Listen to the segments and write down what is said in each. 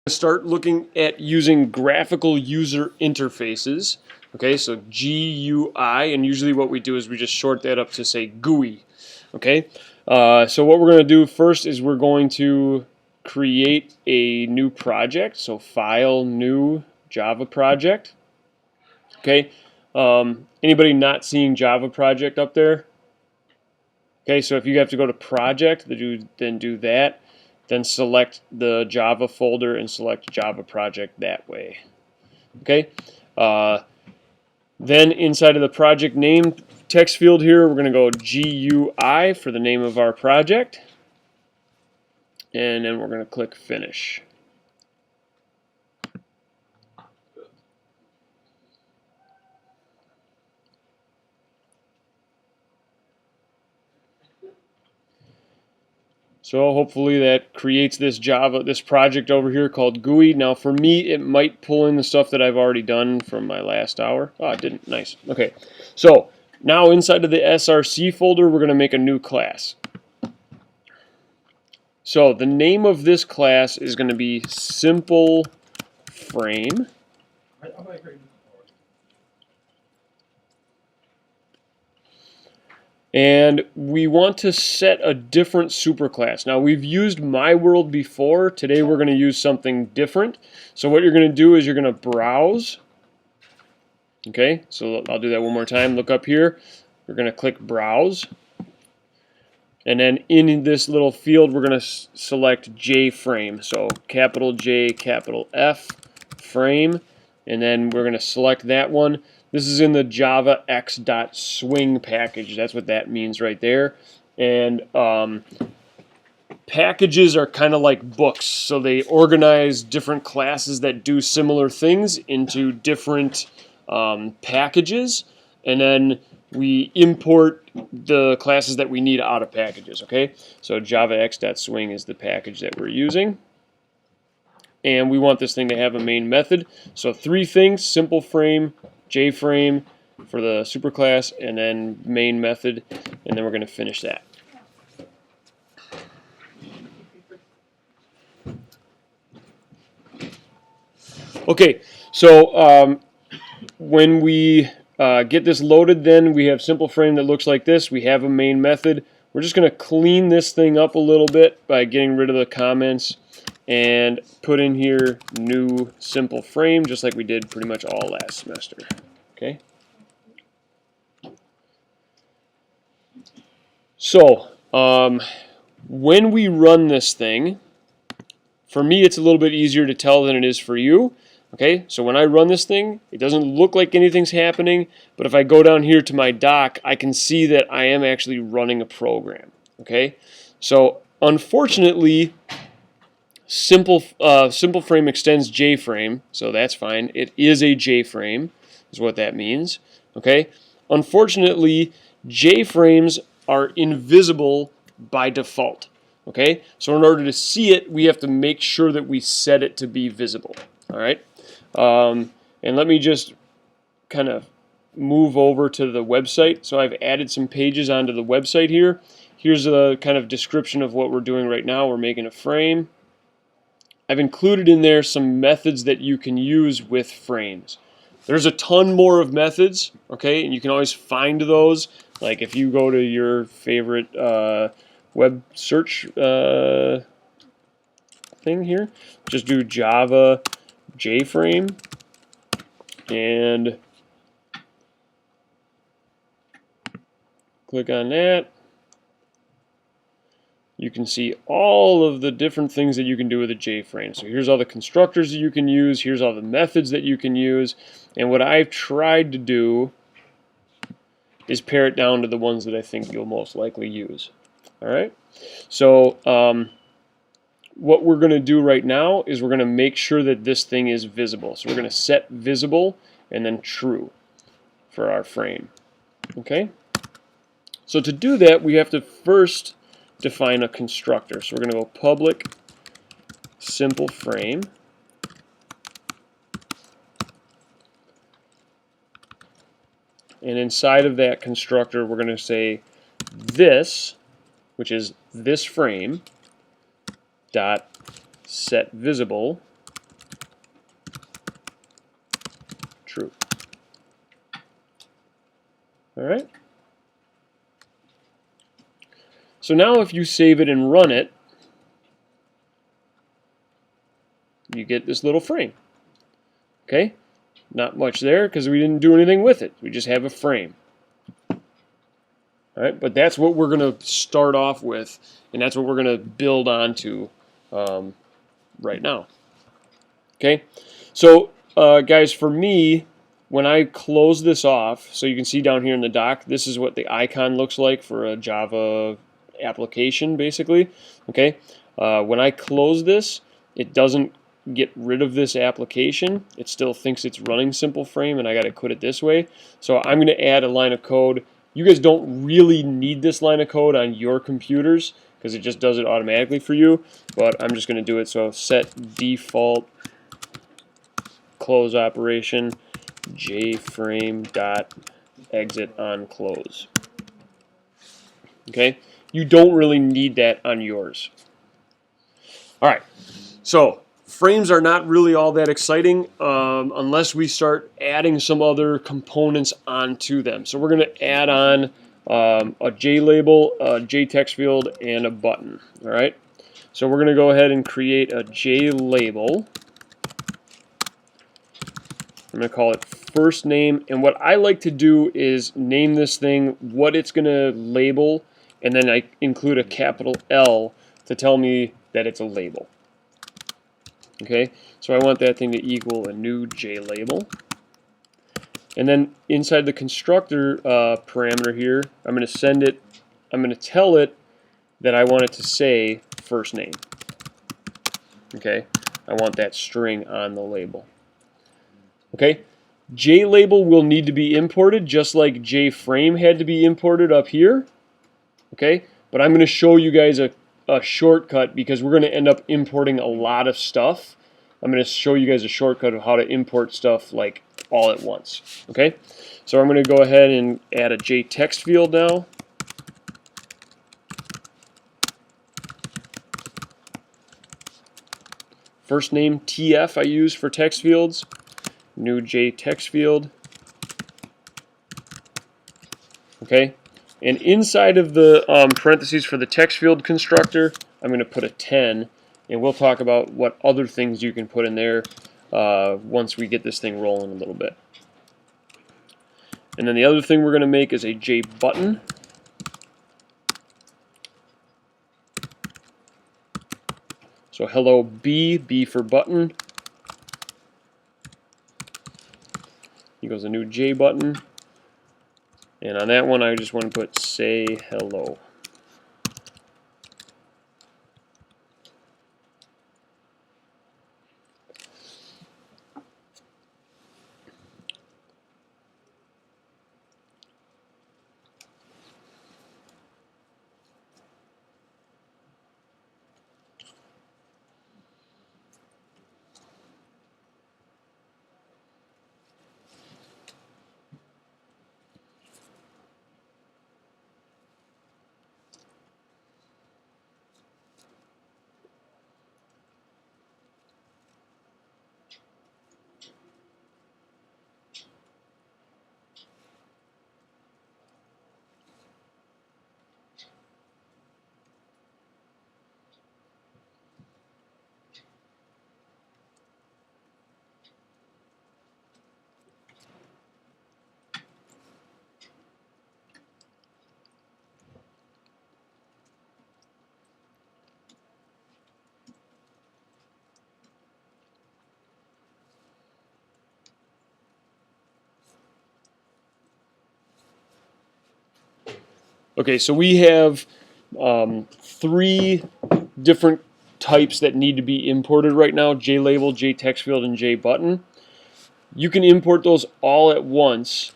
Start looking at using graphical user interfaces. Okay, so GUI, and usually what we do is we just short that up to say GUI. Okay, so what we're going to do first is we're going to create a new project. So File, New, Java Project. Okay, anybody not seeing Java Project up there? Okay, so if you have to go to Project, then do that. Then select the Java folder and select Java Project that way. Okay. Then inside of the project name text field here, we're going to go GUI for the name of our project. And then we're going to click Finish. So hopefully that creates this project over here called GUI. Now for me, it might pull in the stuff that I've already done from my last hour. Oh, it didn't. Nice. Okay. So now inside of the SRC folder, we're going to make a new class. So the name of this class is going to be Simple Frame. And we want to set a different superclass. Now we've used My World before. Today we're going to use something different. So what you're going to do is you're going to browse. Okay, so I'll do that one more time. Look up here. We're going to click Browse. And then in this little field we're going to select JFrame. So capital J, capital F, frame. And then we're going to select that one. This is in the Java x.swing package. That's what that means right there. And packages are kind of like books. So they organize different classes that do similar things into different packages. And then we import the classes that we need out of packages. Okay, so Java x.swing is the package that we're using. And we want this thing to have a main method. So three things: simple frame, JFrame for the superclass, and then main method, and then we're going to finish that. Okay, so when we get this loaded, then we have simple frame that looks like this. We have a main method. We're just going to clean this thing up a little bit by getting rid of the comments and put in here new simple frame, just like we did pretty much all last semester. Okay. So when we run this thing, for me it's a little bit easier to tell than it is for you. Okay, so when I run this thing, it doesn't look like anything's happening, but if I go down here to my dock, I can see that I am actually running a program. Okay, so unfortunately, simple frame extends JFrame, so that's fine. It is a JFrame, is what that means. Okay, unfortunately, JFrames are invisible by default. Okay, so in order to see it, we have to make sure that we set it to be visible. All right. And let me just kind of move over to the website. So I've added some pages onto the website here. Here's a kind of description of what we're doing right now. We're making a frame. I've included in there some methods that you can use with frames. There's a ton more of methods, okay, and you can always find those. Like if you go to your favorite web search thing here, just do Java JFrame and click on that. You can see all of the different things that you can do with a JFrame. So here's all the constructors that you can use, here's all the methods that you can use, and what I've tried to do is pare it down to the ones that I think you'll most likely use. All right, so what we're going to do right now is we're going to make sure that this thing is visible. So we're going to set visible and then true for our frame. Okay? So to do that, we have to first define a constructor. So we're going to go public simple frame. And inside of that constructor, we're going to say this, which is this frame, dot set visible All right. So now if you save it and run it, you get this little frame. Okay? Not much there because we didn't do anything with it. We just have a frame. All right, but that's what we're going to start off with, and that's what we're going to build onto right now. Okay, so guys, for me, when I close this off, so you can see down here in the dock, this is what the icon looks like for a Java application, basically. Okay, when I close this, it doesn't get rid of this application. It still thinks it's running simple frame, and I got to quit it this way. So I'm going to add a line of code. You guys don't really need this line of code on your computers because it just does it automatically for you, but I'm just going to do it. So set default close operation jframe dot exit on close. Okay, you don't really need that on yours. All right, so frames are not really all that exciting unless we start adding some other components onto them. So we're going to add on a JLabel, a JText field, and a button. All right, so we're going to go ahead and create a JLabel. I'm going to call it first name, and what I like to do is name this thing what it's going to label, and then I include a capital L to tell me that it's a label. Okay, so I want that thing to equal a new JLabel. And then inside the constructor parameter here, I'm going to send it, I'm going to tell it that I want it to say first name. Okay, I want that string on the label. Okay, JLabel will need to be imported just like JFrame had to be imported up here. Okay, but I'm going to show you guys a shortcut because we're going to end up importing a lot of stuff. I'm going to show you guys a shortcut of how to import stuff like all at once. Okay, so I'm going to go ahead and add a JText field now. First name TF I use for text fields. New JText field. Okay, and inside of the parentheses for the text field constructor, I'm going to put a 10, and we'll talk about what other things you can put in there once we get this thing rolling a little bit. And then the other thing we're going to make is a JButton. So hello B for button, equals a new JButton. And on that one, I just want to put say hello. Okay, so we have 3 different types that need to be imported right now: JLabel, JTextField, and JButton. You can import those all at once.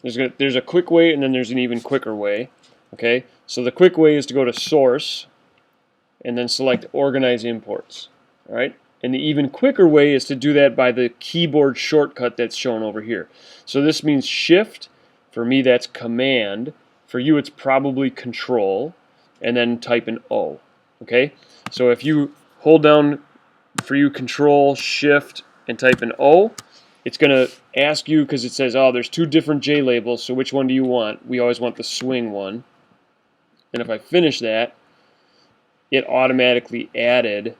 There's a quick way, and then there's an even quicker way. Okay, so the quick way is to go to Source, and then select Organize Imports. All right, and the even quicker way is to do that by the keyboard shortcut that's shown over here. So this means Shift. For me, that's Command. For you, it's probably Control, and then type in O. Okay, so if you hold down, for you, Control, Shift, and type in O, it's going to ask you, because it says, oh, there's two different J labels, so which one do you want? We always want the swing one. And if I finish that, it automatically added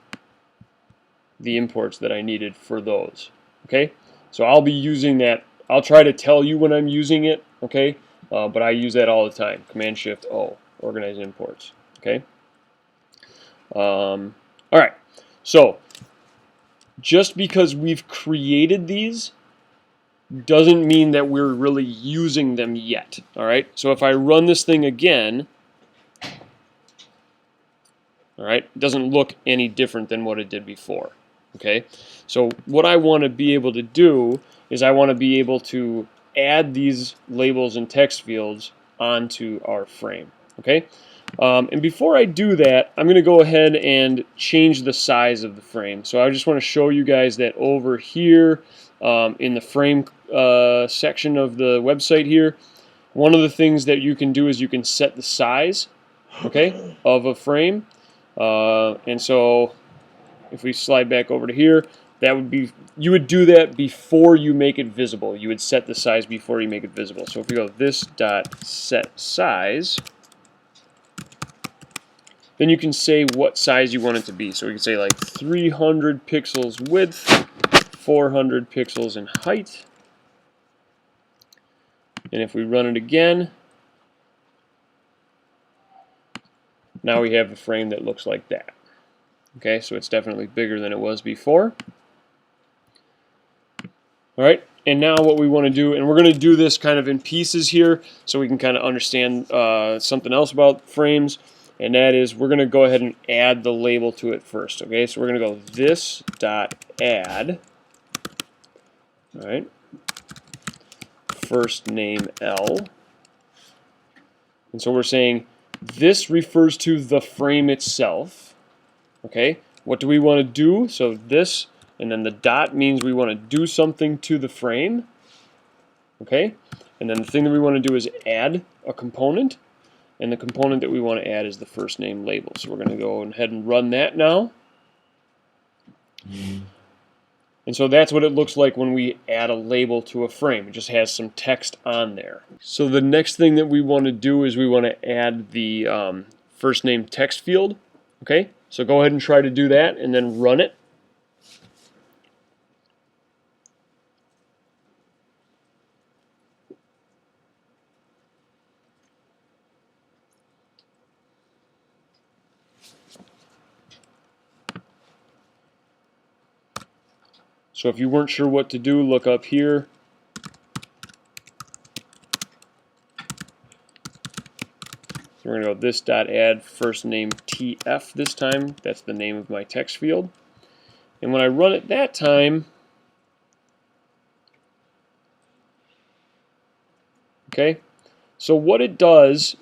the imports that I needed for those. Okay, so I'll be using that. I'll try to tell you when I'm using it, okay, but I use that all the time. Command-Shift-O, organize imports. Okay. All right, so just because we've created these doesn't mean that we're really using them yet. All right, so if I run this thing again, all right, it doesn't look any different than what it did before. Okay, so what I want to be able to do is I want to be able to add these labels and text fields onto our frame. Okay, and before I do that, I'm going to go ahead and change the size of the frame. So I just want to show you guys that over here in the frame section of the website here, one of the things that you can do is you can set the size, okay, of a frame. And so if we slide back over to here, that would be, you would do that before you make it visible. You would set the size before you make it visible. So if we go this dot set size, then you can say what size you want it to be. So we can say like 300 pixels width, 400 pixels in height. And if we run it again, now we have a frame that looks like that. Okay, so it's definitely bigger than it was before. All right, and now what we want to do, and we're going to do this kind of in pieces here so we can kind of understand something else about frames, and that is we're going to go ahead and add the label to it first. Okay, so we're going to go this dot add, all right, first name L, and so we're saying this refers to the frame itself. Okay, what do we want to do? So this, and then the dot means we want to do something to the frame. Okay, and then the thing that we want to do is add a component, and the component that we want to add is the first name label. So we're going to go ahead and run that now. And so that's what it looks like when we add a label to a frame. It just has some text on there. So the next thing that we want to do is we want to add the first name text field. Okay, so go ahead and try to do that and then run it. So if you weren't sure what to do, look up here. We're going to go this dot add first name TF this time. That's the name of my text field. And when I run it that time, okay, so what it does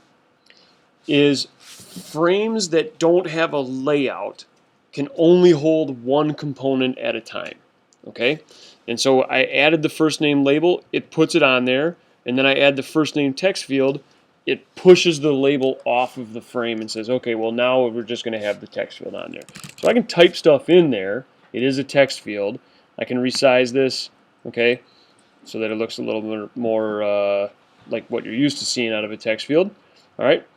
is frames that don't have a layout can only hold one component at a time. Okay, and so I added the first name label, it puts it on there, and then I add the first name text field, it pushes the label off of the frame and says, okay, well now we're just going to have the text field on there. So I can type stuff in there. It is a text field. I can resize this, okay, so that it looks a little bit more like what you're used to seeing out of a text field. All right,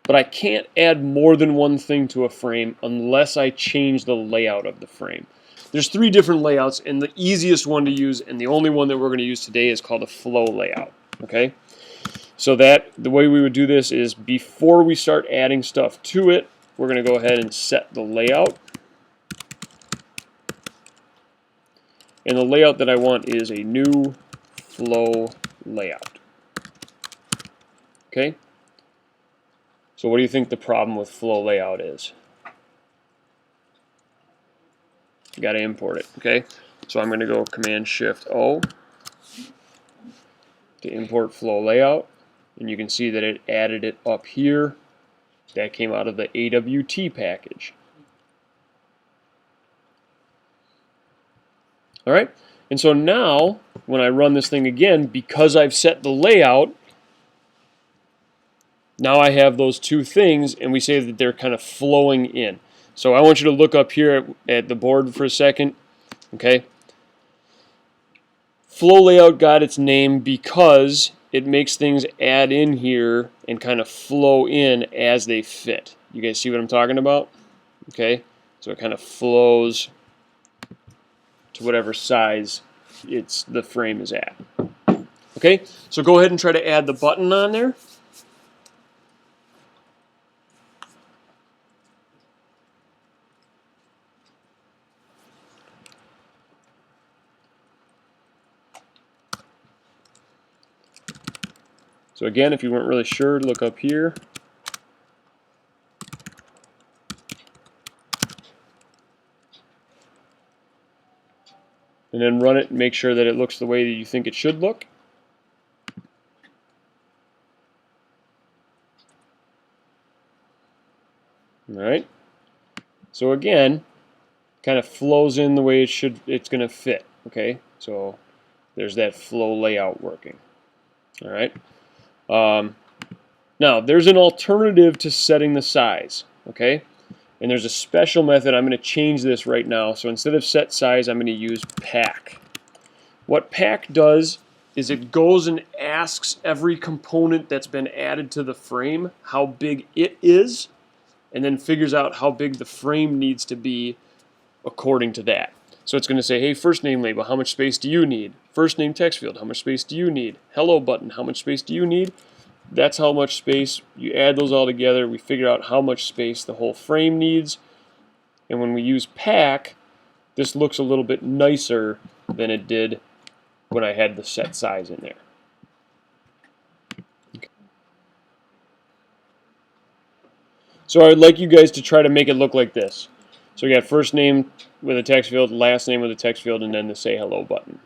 but I can't add more than one thing to a frame unless I change the layout of the frame. There's three different layouts, and the easiest one to use and the only one that we're going to use today is called a flow layout. Okay, so that the way we would do this is before we start adding stuff to it, we're going to go ahead and set the layout. And the layout that I want is a new flow layout. Okay, so what do you think the problem with flow layout is? You got to import it. Okay, so I'm going to go Command-Shift-O to import flow layout, and you can see that it added it up here. That came out of the AWT package. All right, and so now when I run this thing again, because I've set the layout, now I have those two things, and we say that they're kind of flowing in. So I want you to look up here at the board for a second, okay? flow layout got its name because it makes things add in here and kind of flow in as they fit. You guys see what I'm talking about? Okay, so it kind of flows to whatever size the frame is at. Okay, so go ahead and try to add the button on there. So again, if you weren't really sure, look up here. And then run it and make sure that it looks the way that you think it should look. Alright. So again, kind of flows in the way it's going to fit. Okay, so there's that flow layout working. Alright. Now, there's an alternative to setting the size. Okay, and there's a special method. I'm going to change this right now. So instead of set size, I'm going to use pack. What pack does is it goes and asks every component that's been added to the frame how big it is, and then figures out how big the frame needs to be according to that. So it's going to say, hey, first name label, how much space do you need? First name text field, how much space do you need? Hello button, how much space do you need? That's how much space. You add those all together, we figure out how much space the whole frame needs. And when we use pack, this looks a little bit nicer than it did when I had the set size in there. Okay. So I'd like you guys to try to make it look like this. So we got first name with a text field, last name with a text field, and then the say hello button.